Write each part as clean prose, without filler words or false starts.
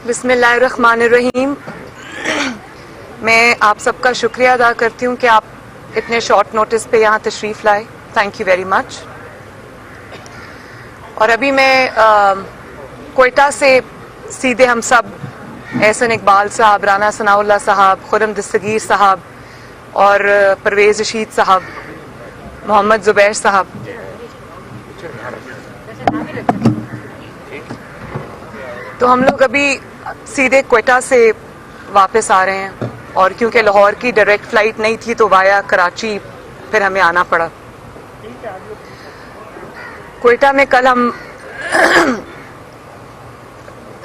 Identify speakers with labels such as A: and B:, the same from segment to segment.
A: بسم اللہ الرحمن الرحیم. میں آپ سب کا شکریہ ادا کرتی ہوں کہ آپ اتنے شارٹ نوٹس پہ یہاں تشریف لائے. Thank you very much. اور ابھی میں کوئٹہ سے سیدھے ہم سب احسن اقبال صاحب، رانا ثناء اللہ صاحب، خرم دستگیر صاحب اور پرویز رشید صاحب، محمد زبیر صاحب، تو ہم لوگ ابھی سیدھے کوئٹہ سے واپس آ رہے ہیں. اور کیونکہ لاہور کی ڈائریکٹ فلائٹ نہیں تھی تو وایا کراچی پھر ہمیں آنا پڑا. کوئٹہ میں کل ہم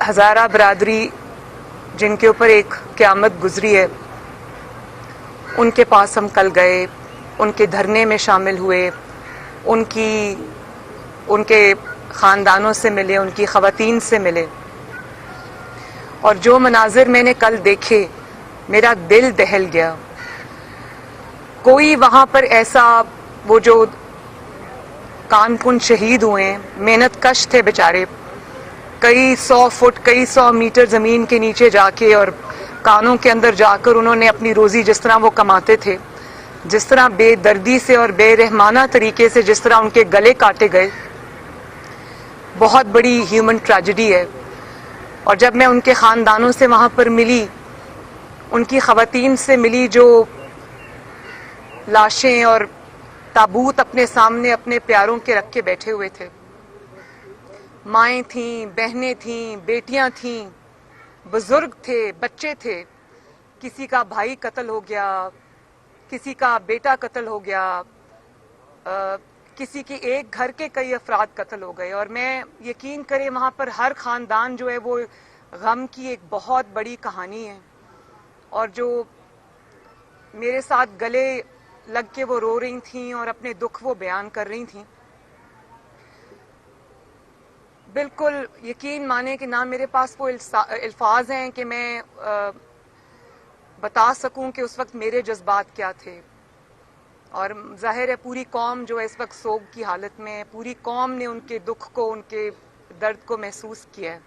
A: ہزارہ برادری جن کے اوپر ایک قیامت گزری ہے ان کے پاس ہم کل گئے، ان کے دھرنے میں شامل ہوئے، ان کے خاندانوں سے ملے، ان کی خواتین سے ملے. اور جو مناظر میں نے کل دیکھے میرا دل دہل گیا. کوئی وہاں پر ایسا، وہ جو کان کن شہید ہوئے ہیں، محنت کش تھے بیچارے، کئی 100 فٹ کئی 100 میٹر زمین کے نیچے جا کے اور کانوں کے اندر جا کر انہوں نے اپنی روزی جس طرح وہ کماتے تھے، جس طرح بے دردی سے اور بے رحمانہ طریقے سے جس طرح ان کے گلے کاٹے گئے، بہت بڑی ہیومن ٹریجڈی ہے. اور جب میں ان کے خاندانوں سے وہاں پر ملی، ان کی خواتین سے ملی جو لاشیں اور تابوت اپنے سامنے اپنے پیاروں کے رکھ کے بیٹھے ہوئے تھے، مائیں تھیں، بہنیں تھیں، بیٹیاں تھیں، بزرگ تھے، بچے تھے. کسی کا بھائی قتل ہو گیا، کسی کا بیٹا قتل ہو گیا، کسی کے ایک گھر کے کئی افراد قتل ہو گئے. اور میں یقین کرے وہاں پر ہر خاندان جو ہے وہ غم کی ایک بہت بڑی کہانی ہے. اور جو میرے ساتھ گلے لگ کے وہ رو رہی تھیں اور اپنے دکھ وہ بیان کر رہی تھیں، بالکل یقین مانے کہ نہ میرے پاس وہ الفاظ ہیں کہ میں بتا سکوں کہ اس وقت میرے جذبات کیا تھے. اور ظاہر ہے پوری قوم جو اس وقت سوگ کی حالت میں ہے، پوری قوم نے ان کے دکھ کو، ان کے درد کو محسوس کیا ہے.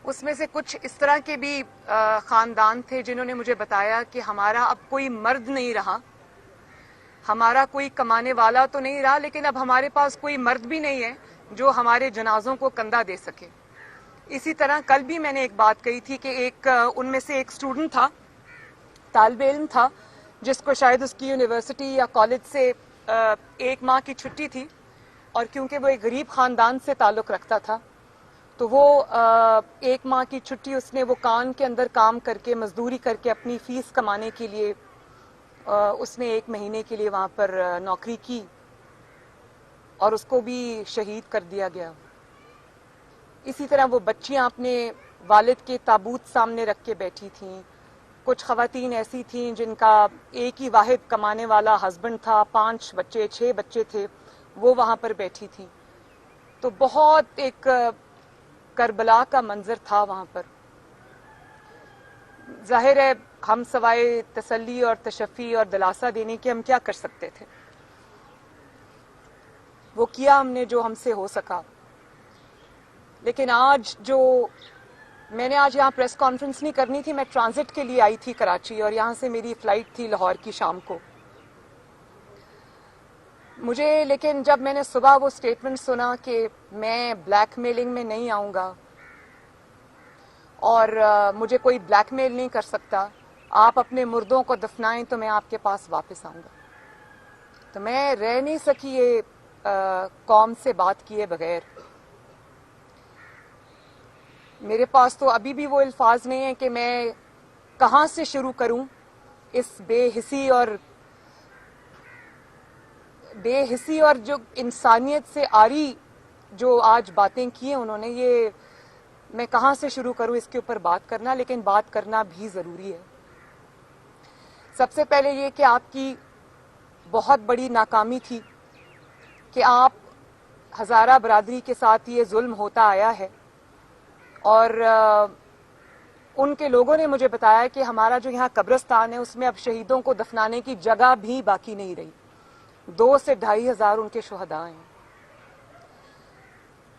A: اس میں سے کچھ اس طرح کے بھی خاندان تھے جنہوں نے مجھے بتایا کہ ہمارا اب کوئی مرد نہیں رہا، ہمارا کوئی کمانے والا تو نہیں رہا، لیکن اب ہمارے پاس کوئی مرد بھی نہیں ہے جو ہمارے جنازوں کو کندھا دے سکے. اسی طرح کل بھی میں نے ایک بات کہی تھی کہ ایک ان میں سے ایک اسٹوڈنٹ تھا، طالب علم تھا، جس کو شاید اس کی یونیورسٹی یا کالج سے 1 ماہ کی چھٹی تھی. اور کیونکہ وہ ایک غریب خاندان سے تعلق رکھتا تھا تو وہ 1 ماہ کی چھٹی اس نے وہ کان کے اندر کام کر کے، مزدوری کر کے اپنی فیس کمانے کے لیے اس نے 1 مہینے کے لیے وہاں پر نوکری کی اور اس کو بھی شہید کر دیا گیا. اسی طرح وہ بچیاں اپنے والد کے تابوت سامنے رکھ کے بیٹھی تھیں. کچھ خواتین ایسی تھیں جن کا ایک ہی واحد کمانے والا ہسبینڈ تھا، 5 بچے 6 بچے تھے، وہ وہاں پر بیٹھی تھیں. تو بہت ایک کربلا کا منظر تھا وہاں پر. ظاہر ہے ہم سوائے تسلی اور تشفی اور دلاسا دینے کے ہم کیا کر سکتے تھے. وہ کیا ہم نے جو ہم سے ہو سکا. لیکن آج جو میں نے آج یہاں پریس کانفرنس نہیں کرنی تھی، میں ٹرانزٹ کے لیے آئی تھی کراچی اور یہاں سے میری فلائٹ تھی لاہور کی شام کو. مجھے لیکن جب میں نے صبح وہ سٹیٹمنٹ سنا کہ میں بلیک میلنگ میں نہیں آؤں گا اور مجھے کوئی بلیک میل نہیں کر سکتا، آپ اپنے مردوں کو دفنائیں تو میں آپ کے پاس واپس آؤں گا، تو میں رہ نہیں سکی یہ قوم سے بات کیے بغیر. میرے پاس تو ابھی بھی وہ الفاظ نہیں ہیں کہ میں کہاں سے شروع کروں اس بے حسی اور جو انسانیت سے آری جو آج باتیں کی ہیں انہوں نے، یہ میں کہاں سے شروع کروں اس کے اوپر بات کرنا. لیکن بات کرنا بھی ضروری ہے. سب سے پہلے یہ کہ آپ کی بہت بڑی ناکامی تھی کہ آپ ہزارہ برادری کے ساتھ یہ ظلم ہوتا آیا ہے. اور ان کے لوگوں نے مجھے بتایا کہ ہمارا جو یہاں قبرستان ہے اس میں اب شہیدوں کو دفنانے کی جگہ بھی باقی نہیں رہی. 2 سے 2.5 ہزار ان کے شہداء ہیں.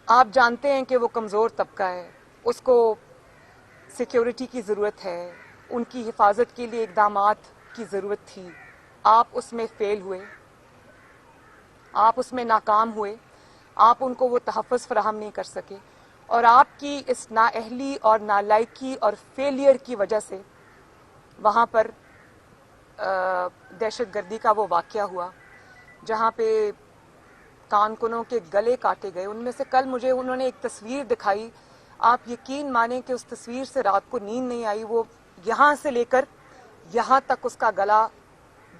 A: آپ جانتے ہیں کہ وہ کمزور طبقہ ہے، اس کو سیکیورٹی کی ضرورت ہے, ان کی حفاظت کے لیے اقدامات کی ضرورت تھی. آپ اس میں فیل ہوئے, آپ اس میں ناکام ہوئے, آپ ان کو وہ تحفظ فراہم نہیں کر سکے, اور آپ کی اس نااہلی اور نالائکی اور فیلئر کی وجہ سے وہاں پر دہشت گردی کا وہ واقعہ ہوا جہاں پہ کارکنوں کے گلے کاٹے گئے. ان میں سے کل مجھے انہوں نے ایک تصویر دکھائی, آپ یقین مانیں کہ اس تصویر سے رات کو نیند نہیں آئی. وہ یہاں سے لے کر یہاں تک اس کا گلا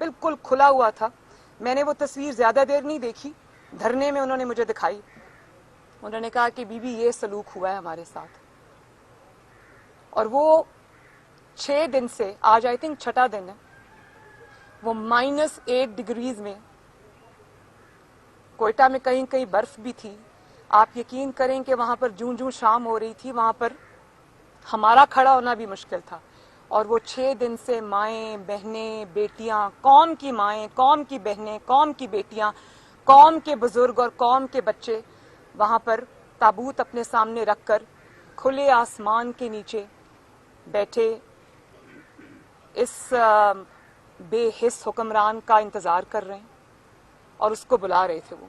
A: بالکل کھلا ہوا تھا. میں نے وہ تصویر زیادہ دیر نہیں دیکھی, دھرنے میں انہوں نے مجھے دکھائی. انہوں نے کہا کہ بی بی یہ سلوک ہوا ہے ہمارے ساتھ. اور وہ 6 دن سے, آج آئی تھنک 6واں دن ہے, وہ -8 ڈگریز میں, کوئٹہ میں کہیں کہیں برف بھی تھی. آپ یقین کریں کہ وہاں پر جوں جوں شام ہو رہی تھی وہاں پر ہمارا کھڑا ہونا بھی مشکل تھا. اور وہ 6 دن سے مائیں, بہنیں, بیٹیاں, قوم کی مائیں, قوم کی بہنیں, قوم کی بیٹیاں, قوم کے بزرگ اور قوم کے بچے وہاں پر تابوت اپنے سامنے رکھ کر کھلے آسمان کے نیچے بیٹھے اس بے حس حکمران کا انتظار کر رہے ہیں اور اس کو بلا رہے تھے. وہ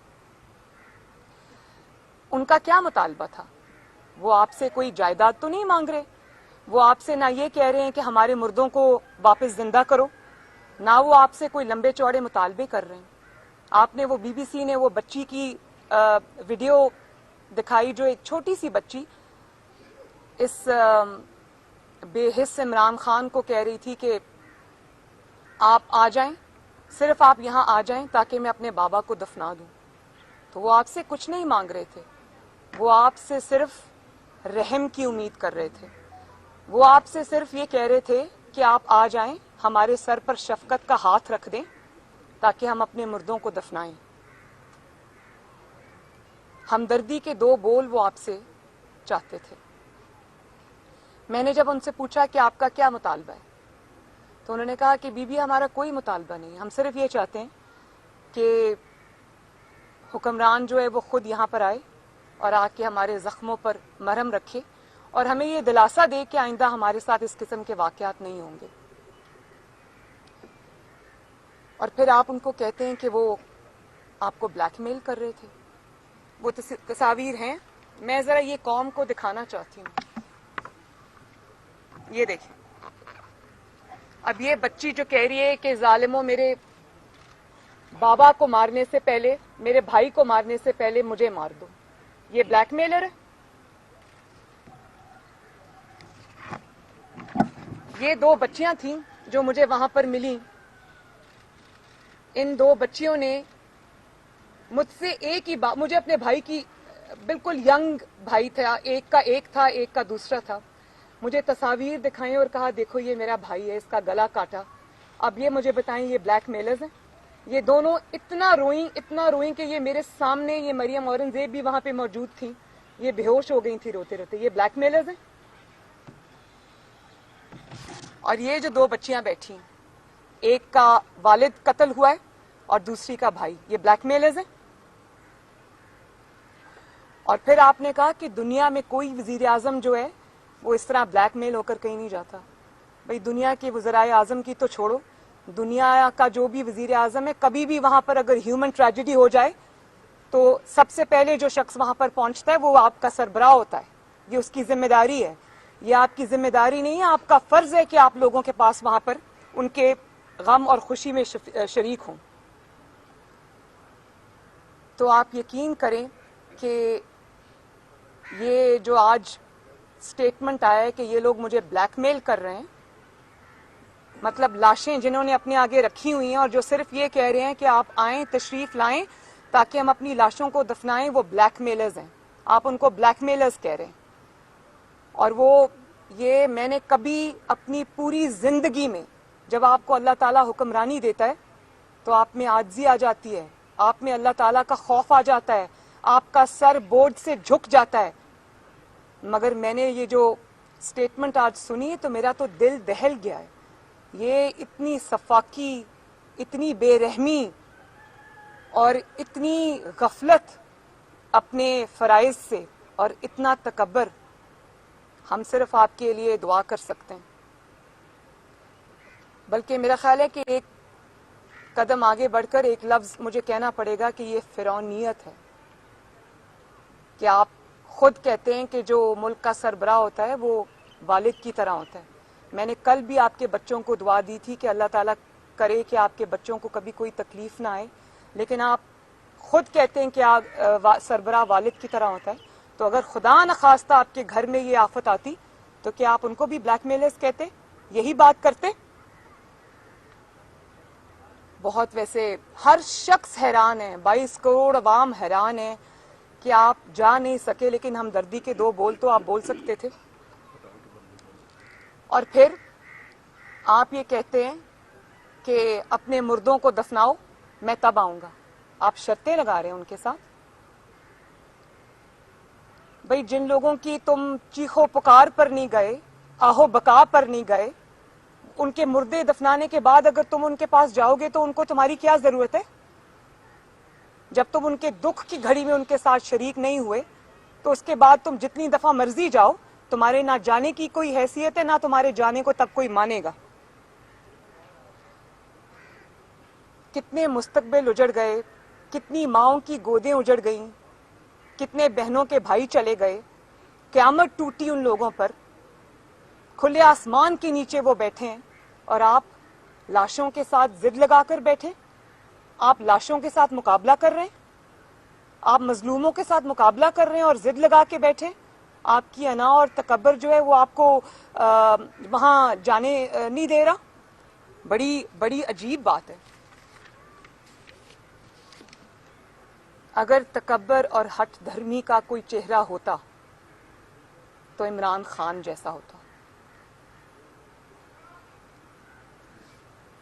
A: ان کا کیا مطالبہ تھا؟ وہ آپ سے کوئی جائیداد تو نہیں مانگ رہے, وہ آپ سے نہ یہ کہہ رہے ہیں کہ ہمارے مردوں کو واپس زندہ کرو, نہ وہ آپ سے کوئی لمبے چوڑے مطالبے کر رہے ہیں. آپ نے وہ بی بی سی نے وہ بچی کی ویڈیو دکھائی, جو ایک چھوٹی سی بچی اس بے حس عمران خان کو کہہ رہی تھی کہ آپ آ جائیں, صرف آپ یہاں آ جائیں تاکہ میں اپنے بابا کو دفنا دوں. تو وہ آپ سے کچھ نہیں مانگ رہے تھے, وہ آپ سے صرف رحم کی امید کر رہے تھے. وہ آپ سے صرف یہ کہہ رہے تھے کہ آپ آ جائیں, ہمارے سر پر شفقت کا ہاتھ رکھ دیں تاکہ ہم اپنے مردوں کو دفنائیں. ہمدردی کے 2 بول وہ آپ سے چاہتے تھے. میں نے جب ان سے پوچھا کہ آپ کا کیا مطالبہ ہے, تو انہوں نے کہا کہ بی بی ہمارا کوئی مطالبہ نہیں, ہم صرف یہ چاہتے ہیں کہ حکمران جو ہے وہ خود یہاں پر آئے اور آ کے ہمارے زخموں پر مرہم رکھے اور ہمیں یہ دلاسا دے کہ آئندہ ہمارے ساتھ اس قسم کے واقعات نہیں ہوں گے. اور پھر آپ ان کو کہتے ہیں کہ وہ آپ کو بلیک میل کر رہے تھے. وہ تصاویر ہیں, میں ذرا یہ قوم کو دکھانا چاہتی ہوں. یہ دیکھیں, اب یہ بچی جو کہہ رہی ہے کہ ظالموں میرے بابا کو مارنے سے پہلے, میرے بھائی کو مارنے سے پہلے مجھے مار دو, یہ بلیک میلر ہے. یہ 2 بچیاں تھیں جو مجھے وہاں پر ملی. ان 2 بچیوں نے مجھ سے ایک ہی بات, مجھے اپنے بھائی کی, بالکل ینگ بھائی تھا, ایک کا ایک تھا, ایک کا دوسرا تھا, مجھے تصاویر دکھائیں اور کہا دیکھو یہ میرا بھائی ہے, اس کا گلا کاٹا. اب یہ مجھے بتائیں یہ بلیک میلرز ہیں؟ یہ دونوں اتنا روئیں کہ یہ میرے سامنے, یہ مریم اورنگزیب بھی وہاں پہ موجود تھیں, یہ بے ہوش ہو گئی تھی روتے روتے. یہ بلیک میلرز ہیں؟ اور یہ جو 2 بچیاں بیٹھی ہیں, ایک کا والد قتل ہوا ہے اور دوسری کا بھائی, یہ بلیک میلرز ہیں؟ اور پھر آپ نے کہا کہ دنیا میں کوئی وزیر اعظم جو ہے وہ اس طرح بلیک میل ہو کر کہیں نہیں جاتا. بھئی دنیا کے وزرائے اعظم کی تو چھوڑو, دنیا کا جو بھی وزیر اعظم ہے, کبھی بھی وہاں پر اگر ہیومن ٹریجڈی ہو جائے تو سب سے پہلے جو شخص وہاں پر پہنچتا ہے وہ آپ کا سربراہ ہوتا ہے. یہ اس کی ذمہ داری ہے, یہ آپ کی ذمہ داری نہیں ہے, آپ کا فرض ہے کہ آپ لوگوں کے پاس وہاں پر ان کے غم اور خوشی میں شریک ہوں. تو آپ یقین کریں کہ یہ جو آج سٹیٹمنٹ آیا ہے کہ یہ لوگ مجھے بلیک میل کر رہے ہیں, مطلب لاشیں جنہوں نے اپنے آگے رکھی ہوئی ہیں اور جو صرف یہ کہہ رہے ہیں کہ آپ آئیں, تشریف لائیں تاکہ ہم اپنی لاشوں کو دفنائیں, وہ بلیک میلرز ہیں. آپ ان کو بلیک میلرز کہہ رہے ہیں. اور وہ یہ میں نے کبھی اپنی پوری زندگی میں, جب آپ کو اللہ تعالیٰ حکمرانی دیتا ہے تو آپ میں عاجزی آ جاتی ہے, آپ میں اللہ تعالیٰ کا خوف آ جاتا ہے, آپ کا سر بورڈ سے جھک جاتا ہے. مگر میں نے یہ جو سٹیٹمنٹ آج سنی تو میرا تو دل دہل گیا ہے. یہ اتنی سفاکی, اتنی بے رحمی اور اتنی غفلت اپنے فرائض سے, اور اتنا تکبر ہم صرف آپ کے لیے دعا کر سکتے ہیں. بلکہ میرا خیال ہے کہ ایک قدم آگے بڑھ کر ایک لفظ مجھے کہنا پڑے گا کہ یہ فرعونیت ہے کہ آپ خود کہتے ہیں کہ جو ملک کا سربراہ ہوتا ہے وہ والد کی طرح ہوتا ہے. میں نے کل بھی آپ کے بچوں کو دعا دی تھی کہ اللہ تعالیٰ کرے کہ آپ کے بچوں کو کبھی کوئی تکلیف نہ آئے, لیکن آپ خود کہتے ہیں کہ آپ سربراہ والد کی طرح ہوتا ہے. تو اگر خدا نخواستہ آپ کے گھر میں یہ آفت آتی تو کیا آپ ان کو بھی بلیک میلرز کہتے, یہی بات کرتے؟ بہت ویسے ہر شخص حیران ہے, 22 کروڑ عوام حیران ہے کہ آپ جا نہیں سکے, لیکن ہمدردی کے 2 بول تو آپ بول سکتے تھے. اور پھر آپ یہ کہتے ہیں کہ اپنے مردوں کو دفناؤ, میں تب آؤں گا. آپ شرطیں لگا رہے ہیں ان کے ساتھ. بھئی جن لوگوں کی تم چیخو پکار پر نہیں گئے, آہو بکا پر نہیں گئے, ان کے مردے دفنانے کے بعد اگر تم ان کے پاس جاؤ گے تو ان کو تمہاری کیا ضرورت ہے؟ جب تم ان کے دکھ کی گھڑی میں ان کے ساتھ شریک نہیں ہوئے تو اس کے بعد تم جتنی دفعہ مرضی جاؤ, تمہارے نہ جانے کی کوئی حیثیت ہے, نہ تمہارے جانے کو تب کوئی مانے گا. کتنے مستقبل اجڑ گئے, کتنی ماؤں کی گودیں اجڑ گئیں, کتنے بہنوں کے بھائی چلے گئے, قیامت ٹوٹی ان لوگوں پر. کھلے آسمان کے نیچے وہ بیٹھے ہیں اور آپ لاشوں کے ساتھ ضد لگا کر بیٹھے. آپ لاشوں کے ساتھ مقابلہ کر رہے ہیں, آپ مظلوموں کے ساتھ مقابلہ کر رہے ہیں اور ضد لگا کے بیٹھے. آپ کی انا اور تکبر جو ہے وہ آپ کو وہاں جانے نہیں دے رہا. بڑی عجیب بات ہے. اگر تکبر اور ہٹ دھرمی کا کوئی چہرہ ہوتا تو عمران خان جیسا ہوتا.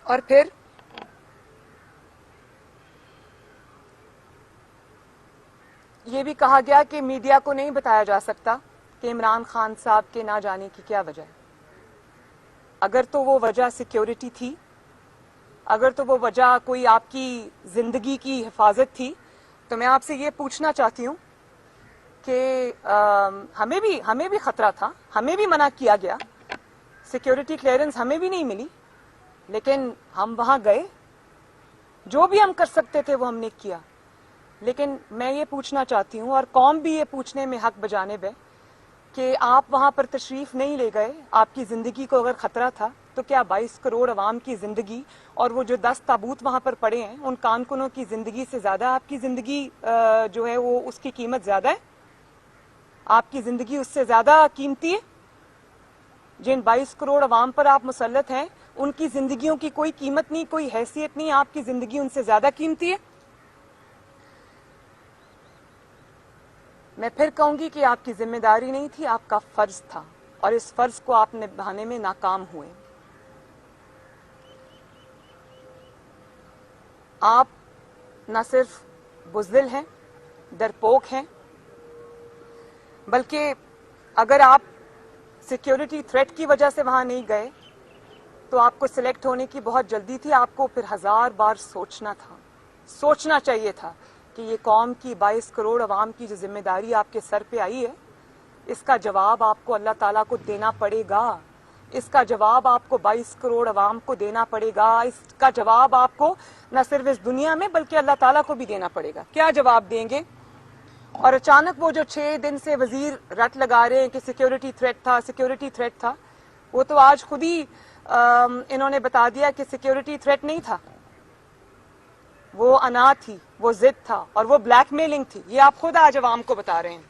A: اور پھر یہ بھی کہا گیا کہ میڈیا کو نہیں بتایا جا سکتا کہ عمران خان صاحب کے نہ جانے کی کیا وجہ ہے. اگر تو وہ وجہ سیکیورٹی تھی, اگر تو وہ وجہ کوئی آپ کی زندگی کی حفاظت تھی, تو میں آپ سے یہ پوچھنا چاہتی ہوں کہ ہمیں بھی خطرہ تھا, ہمیں بھی منع کیا گیا, سیکیورٹی کلیئرنس ہمیں بھی نہیں ملی, لیکن ہم وہاں گئے, جو بھی ہم کر سکتے تھے وہ ہم نے کیا. لیکن میں یہ پوچھنا چاہتی ہوں, اور قوم بھی یہ پوچھنے میں حق بجانب ہے, کہ آپ وہاں پر تشریف نہیں لے گئے. آپ کی زندگی کو اگر خطرہ تھا تو کیا 22 کروڑ عوام کی زندگی اور وہ جو 10 تابوت وہاں پر پڑے ہیں ان کانکنوں کی زندگی سے زیادہ آپ کی زندگی جو ہے وہ اس کی قیمت زیادہ ہے؟ آپ کی زندگی اس سے زیادہ قیمتی ہے؟ جن 22 کروڑ عوام پر آپ مسلط ہیں ان کی زندگیوں کی کوئی قیمت نہیں, کوئی حیثیت نہیں, آپ کی زندگی ان سے زیادہ قیمتی ہے؟ میں پھر کہوں گی کہ آپ کی ذمہ داری نہیں تھی, آپ کا فرض تھا, اور اس فرض کو آپ نبھانے میں ناکام ہوئے. آپ نہ صرف بزدل ہیں, ڈرپوک ہیں, بلکہ اگر آپ سیکیورٹی تھریٹ کی وجہ سے وہاں نہیں گئے تو آپ کو سلیکٹ ہونے کی بہت جلدی تھی. آپ کو پھر 1000 بار سوچنا چاہیے تھا کہ یہ قوم کی 22 کروڑ عوام کی جو ذمہ داری آپ کے سر پہ آئی ہے, اس کا جواب آپ کو اللہ تعالیٰ کو دینا پڑے گا. اس کا جواب آپ کو 22 کروڑ عوام کو دینا پڑے گا. اس کا جواب آپ کو نہ صرف اس دنیا میں بلکہ اللہ تعالیٰ کو بھی دینا پڑے گا. کیا جواب دیں گے؟ اور اچانک وہ جو 6 دن سے وزیر رٹ لگا رہے ہیں کہ سیکیورٹی تھریٹ تھا, وہ تو آج خود ہی انہوں نے بتا دیا کہ سیکیورٹی تھریٹ نہیں تھا, وہ انا تھی, وہ ضد تھا, اور وہ بلیک میلنگ تھی. یہ آپ خود آج عوام کو بتا رہے ہیں.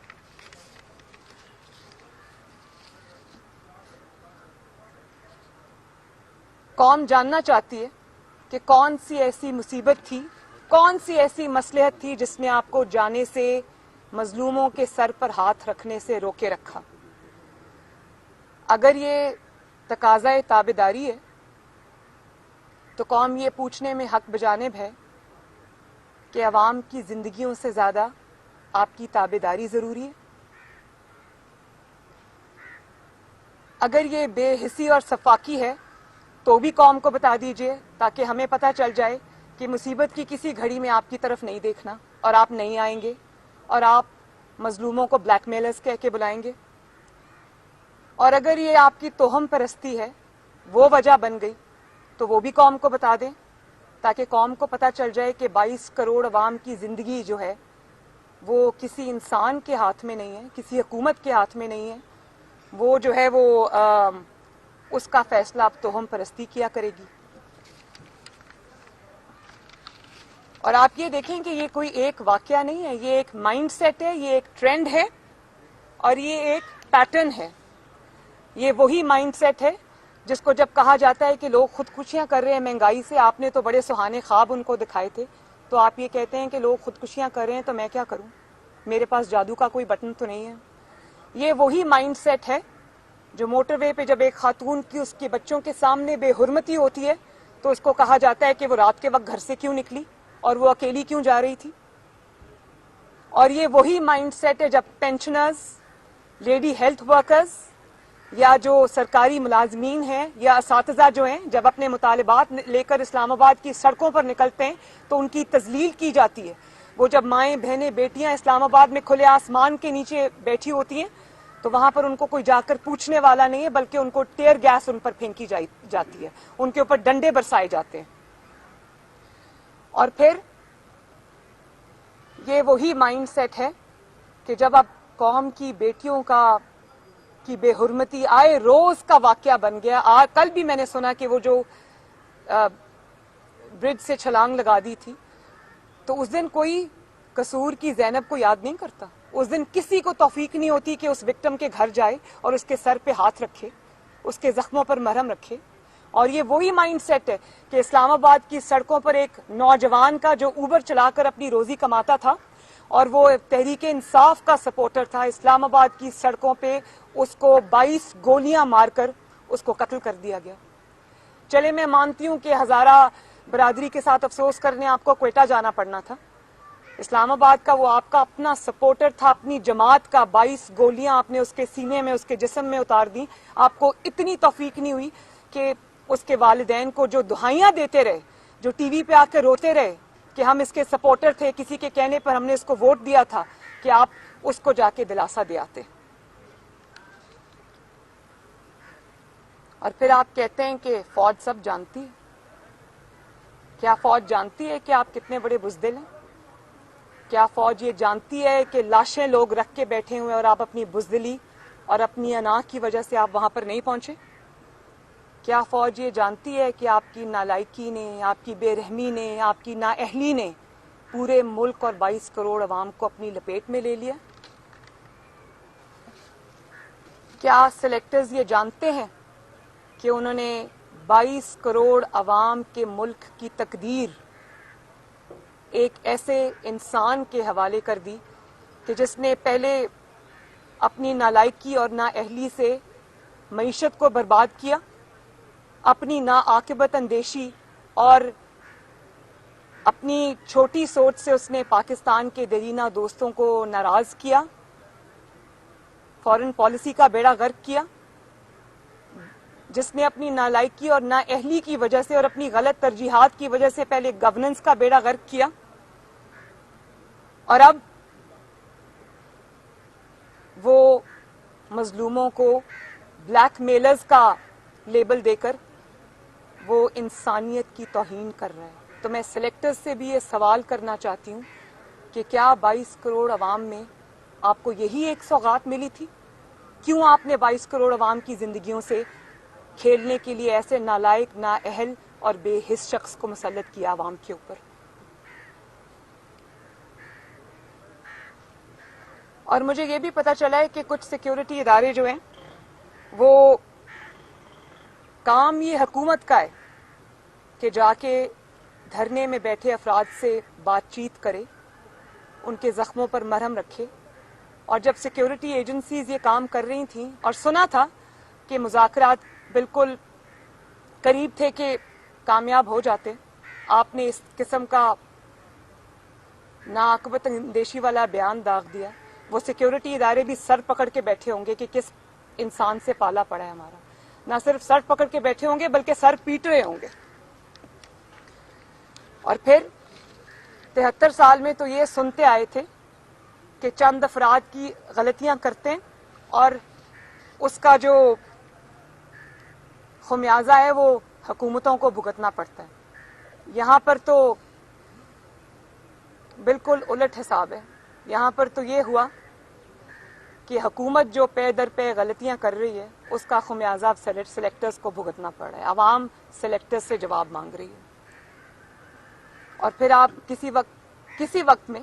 A: قوم جاننا چاہتی ہے کہ کون سی ایسی مصیبت تھی, کون سی ایسی مصلحت تھی جس نے آپ کو جانے سے, مظلوموں کے سر پر ہاتھ رکھنے سے روکے رکھا. اگر یہ تقاضۂ تابعداری ہے تو قوم یہ پوچھنے میں حق بجانب ہے کہ عوام کی زندگیوں سے زیادہ آپ کی تابعداری ضروری ہے. اگر یہ بے حسی اور صفاقی ہے تو بھی قوم کو بتا دیجئے, تاکہ ہمیں پتہ چل جائے کہ مصیبت کی کسی گھڑی میں آپ کی طرف نہیں دیکھنا, اور آپ نہیں آئیں گے, اور آپ مظلوموں کو بلیک میلرز کہہ کے بلائیں گے. اور اگر یہ آپ کی توہم پرستی ہے وہ وجہ بن گئی تو وہ بھی قوم کو بتا دیں تاکہ قوم کو پتہ چل جائے کہ 22 کروڑ عوام کی زندگی جو ہے وہ کسی انسان کے ہاتھ میں نہیں ہے, کسی حکومت کے ہاتھ میں نہیں ہے. وہ جو ہے وہ اس کا فیصلہ اب توہم پرستی کیا کرے گی. اور آپ یہ دیکھیں کہ یہ کوئی ایک واقعہ نہیں ہے, یہ ایک مائنڈ سیٹ ہے, یہ ایک ٹرینڈ ہے اور یہ ایک پیٹرن ہے. یہ وہی مائنڈ سیٹ ہے جس کو جب کہا جاتا ہے کہ لوگ خودکشیاں کر رہے ہیں مہنگائی سے, آپ نے تو بڑے سہانے خواب ان کو دکھائے تھے, تو آپ یہ کہتے ہیں کہ لوگ خودکشیاں کر رہے ہیں تو میں کیا کروں, میرے پاس جادو کا کوئی بٹن تو نہیں ہے. یہ وہی مائنڈ سیٹ ہے جو موٹر وے پہ جب ایک خاتون کی اس کے بچوں کے سامنے بے حرمتی ہوتی ہے تو اس کو کہا جاتا ہے کہ وہ رات کے وقت گھر سے کیوں نکلی اور وہ اکیلی کیوں جا رہی تھی. اور یہ وہی مائنڈ سیٹ ہے جب پینشنرز, لیڈی ہیلتھ ورکرز یا جو سرکاری ملازمین ہیں یا اساتذہ جو ہیں جب اپنے مطالبات لے کر اسلام آباد کی سڑکوں پر نکلتے ہیں تو ان کی تذلیل کی جاتی ہے. وہ جب مائیں بہنیں بیٹیاں اسلام آباد میں کھلے آسمان کے نیچے بیٹھی ہوتی ہیں تو وہاں پر ان کو کوئی جا کر پوچھنے والا نہیں ہے, بلکہ ان کو ٹیئر گیس ان پر پھینکی جاتی ہے, ان کے اوپر ڈنڈے برسائے جاتے ہیں. اور پھر یہ وہی مائنڈ سیٹ ہے کہ جب اب قوم کی بیٹیوں کی بے حرمتی آئے روز کا واقعہ بن گیا. کل بھی میں نے سنا کہ وہ جو برج سے چھلانگ لگا دی تھی تو اس دن کوئی قصور کی زینب کو یاد نہیں کرتا, اس دن کسی کو توفیق نہیں ہوتی کہ اس وکٹم کے گھر جائے اور اس کے سر پہ ہاتھ رکھے, اس کے زخموں پر مرہم رکھے. اور یہ وہی مائنڈ سیٹ ہے کہ اسلام آباد کی سڑکوں پر ایک نوجوان کا جو اوبر چلا کر اپنی روزی کماتا تھا اور وہ تحریک انصاف کا سپورٹر تھا, اسلام آباد کی سڑکوں پہ اس کو 22 گولیاں مار کر اس کو قتل کر دیا گیا. چلے میں مانتی ہوں کہ ہزارہ برادری کے ساتھ افسوس کرنے آپ کو کوئٹہ جانا پڑنا تھا, اسلام آباد کا وہ آپ کا اپنا سپورٹر تھا, اپنی جماعت کا, 22 گولیاں آپ نے اس کے سینے میں, اس کے جسم میں اتار دیں. آپ کو اتنی توفیق نہیں ہوئی کہ اس کے والدین کو جو دہائیاں دیتے رہے, جو ٹی وی پہ آ کے روتے رہے کہ ہم اس کے سپورٹر تھے, کسی کے کہنے پر ہم نے اس کو ووٹ دیا تھا, کہ آپ اس کو جا کے دلاسا دے آتے. اور پھر آپ کہتے ہیں کہ فوج سب جانتی ہے. کیا فوج جانتی ہے کہ آپ کتنے بڑے بزدل ہیں؟ کیا فوج یہ جانتی ہے کہ لاشیں لوگ رکھ کے بیٹھے ہوئے اور آپ اپنی بزدلی اور اپنی انا کی وجہ سے آپ وہاں پر نہیں پہنچے؟ کیا فوج یہ جانتی ہے کہ آپ کی نالائکی نے, آپ کی بے رحمی نے, آپ کی نااہلی نے پورے ملک اور 22 کروڑ عوام کو اپنی لپیٹ میں لے لیا؟ کیا سلیکٹرز یہ جانتے ہیں کہ انہوں نے 22 کروڑ عوام کے ملک کی تقدیر ایک ایسے انسان کے حوالے کر دی کہ جس نے پہلے اپنی نالائکی اور نااہلی سے معیشت کو برباد کیا, اپنی ناعاقبت اندیشی اور اپنی چھوٹی سوچ سے اس نے پاکستان کے دیرینہ دوستوں کو ناراض کیا, فارن پالیسی کا بیڑا غرق کیا, جس نے اپنی نالائکی اور نااہلی کی وجہ سے اور اپنی غلط ترجیحات کی وجہ سے پہلے گورننس کا بیڑا غرق کیا, اور اب وہ مظلوموں کو بلیک میلرز کا لیبل دے کر وہ انسانیت کی توہین کر رہا ہے. تو میں سلیکٹرز سے بھی یہ سوال کرنا چاہتی ہوں کہ کیا 22 کروڑ عوام میں آپ کو یہی ایک سوغات ملی تھی؟ کیوں آپ نے 22 کروڑ عوام کی زندگیوں سے کھیلنے کے لیے ایسے نالائق, نااہل اور بے حس شخص کو مسلط کیا عوام کے اوپر؟ اور مجھے یہ بھی پتہ چلا ہے کہ کچھ سیکیورٹی ادارے جو ہیں وہ کام یہ حکومت کا ہے کہ جا کے دھرنے میں بیٹھے افراد سے بات چیت کرے, ان کے زخموں پر مرہم رکھے. اور جب سیکیورٹی ایجنسیز یہ کام کر رہی تھیں اور سنا تھا کہ مذاکرات بالکل قریب تھے کہ کامیاب ہو جاتے, آپ نے اس قسم کا ناعاقبت اندیشی والا بیان داغ دیا. وہ سیکیورٹی ادارے بھی سر پکڑ کے بیٹھے ہوں گے کہ کس انسان سے پالا پڑا ہے ہمارا. نہ صرف سر پکڑ کے بیٹھے ہوں گے بلکہ سر پیٹ رہے ہوں گے. اور پھر 73 سال میں تو یہ سنتے آئے تھے کہ چند افراد کی غلطیاں کرتے ہیں اور اس کا جو خمیازہ ہے وہ حکومتوں کو بھگتنا پڑتا ہے. یہاں پر تو بالکل الٹ حساب ہے. یہاں پر تو یہ ہوا کہ حکومت جو پے در پے غلطیاں کر رہی ہے اس کا خمیازہ اب سلیکٹرز کو بھگتنا پڑ رہا ہے. عوام سلیکٹرز سے جواب مانگ رہی ہے. اور پھر آپ کسی وقت میں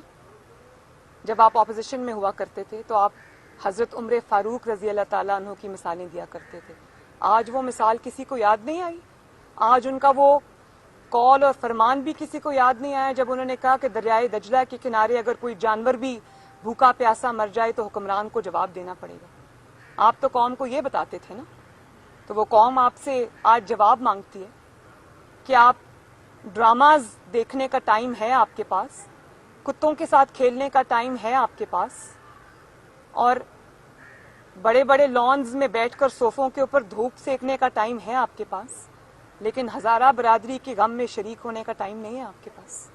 A: جب آپ اپوزیشن میں ہوا کرتے تھے تو آپ حضرت عمر فاروق رضی اللہ تعالیٰ عنہ کی مثالیں دیا کرتے تھے. آج وہ مثال کسی کو یاد نہیں آئی. آج ان کا وہ قول اور فرمان بھی کسی کو یاد نہیں آیا جب انہوں نے کہا کہ دریائے دجلہ کے کنارے اگر کوئی جانور بھی بھوکا پیاسا مر جائے تو حکمران کو جواب دینا پڑے گا. آپ تو قوم کو یہ بتاتے تھے نا. تو وہ قوم آپ سے آج جواب مانگتی ہے کہ آپ ڈراماز دیکھنے کا ٹائم ہے آپ کے پاس, کتوں کے ساتھ کھیلنے کا ٹائم ہے آپ کے پاس, اور بڑے بڑے لانز میں بیٹھ کر صوفوں کے اوپر دھوپ سیکنے کا ٹائم ہے آپ کے پاس, لیکن ہزارہ برادری کے غم میں شریک ہونے کا ٹائم نہیں ہے آپ کے پاس.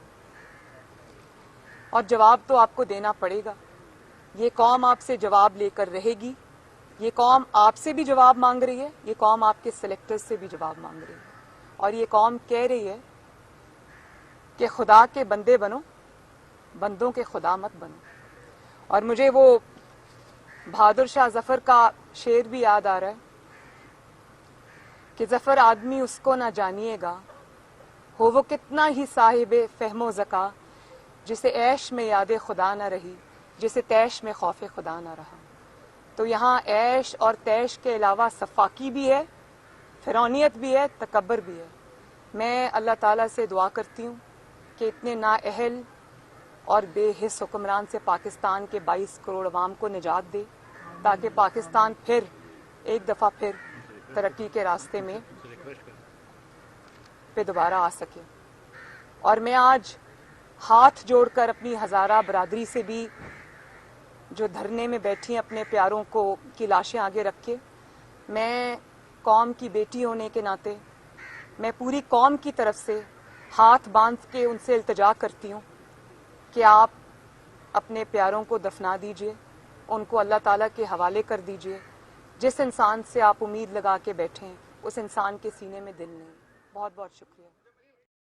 A: اور جواب تو آپ کو دینا پڑے گا. یہ قوم آپ سے جواب لے کر رہے گی. یہ قوم آپ سے بھی جواب مانگ رہی ہے, یہ قوم آپ کے سلیکٹرز سے بھی جواب مانگ رہی ہے. اور یہ قوم کہہ رہی ہے کہ خدا کے بندے بنو, بندوں کے خدا مت بنو. اور مجھے وہ بہادر شاہ ظفر کا شعر بھی یاد آ رہا ہے کہ ظفر آدمی اس کو نہ جانیے گا, ہو وہ کتنا ہی صاحب فہم و ذکا, جسے عیش میں یاد خدا نہ رہی, جسے تیش میں خوف خدا نہ رہا. تو یہاں عیش اور تیش کے علاوہ سفاکی بھی ہے, فرعونیت بھی ہے, تکبر بھی ہے. میں اللہ تعالیٰ سے دعا کرتی ہوں کہ اتنے نااہل اور بے حس حکمران سے پاکستان کے 22 کروڑ عوام کو نجات دے, تاکہ پاکستان پھر ایک دفعہ پھر ترقی کے راستے میں پہ دوبارہ آ سکے. اور میں آج ہاتھ جوڑ کر اپنی ہزارہ برادری سے بھی جو دھرنے میں بیٹھی ہیں اپنے پیاروں کو کی لاشیں آگے رکھ کے, میں قوم کی بیٹی ہونے کے ناطے میں پوری قوم کی طرف سے ہاتھ باندھ کے ان سے التجا کرتی ہوں کہ آپ اپنے پیاروں کو دفنا دیجئے, ان کو اللہ تعالیٰ کے حوالے کر دیجئے. جس انسان سے آپ امید لگا کے بیٹھے ہیں اس انسان کے سینے میں دل نہیں. بہت بہت شکریہ.